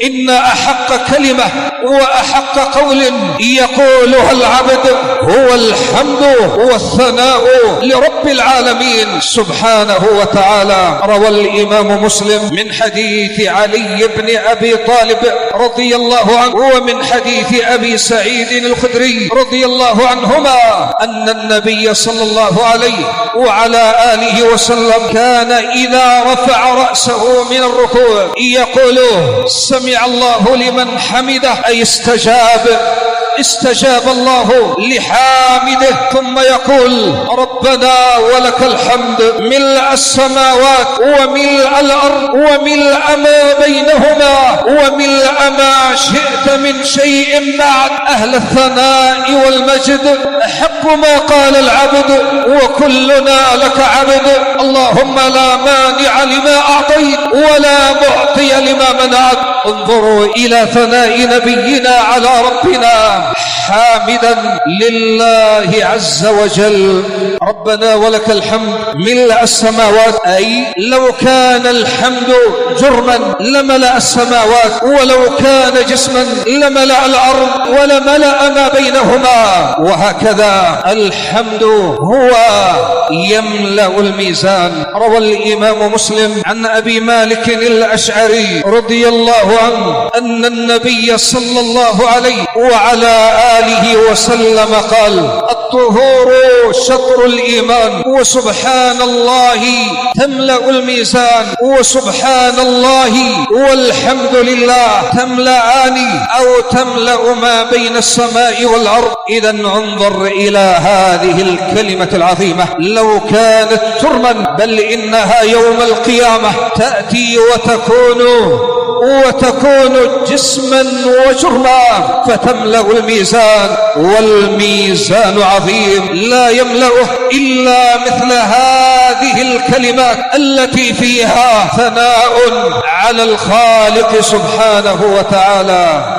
إن أحق كلمة وأحق قول يقولها العبد هو الحمد والثناء لرب العالمين سبحانه وتعالى. روى الإمام مسلم من حديث علي بن أبي طالب رضي الله عنه ومن حديث أبي سعيد الخدري رضي الله عنهما أن النبي صلى الله عليه وعلى آله وسلم كان إذا رفع رأسه من الركوع يقول سمع الله لمن حمده، أي استجاب الله لحامده، ثم يقول ربنا ولك الحمد ملء السماوات وملء الأرض وملء ما بينهما وملء ما شئت من شيء بعد، أهل الثناء والمجد أحق ما قال العبد وكلنا لك عبد، اللهم لا مانع لما أعطيت ولا معطي لما منعت. انظروا إلى ثناء نبينا على ربنا حامدا لله عز وجل، ربنا ولك الحمد ملء السماوات، أي لو كان الحمد جرما لملأ السماوات، ولو كان جسما لملأ الأرض ولملأ ما بينهما، وهكذا الحمد هو يملأ الميزان. روى الإمام مسلم عن أبي مالك الأشعري رضي الله عنه أن النبي صلى الله عليه وعلى آله وسلم قال الطهور شطر الإيمان، وسبحان الله تملأ الميزان، وسبحان الله والحمد لله تملأان أو تملأ ما بين السماء والأرض. إذا انظر إلى هذه الكلمة العظيمة، لو كانت جرما بل إنها يوم القيامة تأتي وتكون جسما وجرما فتملأ الميزان، والميزان عظيم لا يملأه إلا مثل هذه الكلمات التي فيها ثناء على الخالق سبحانه وتعالى.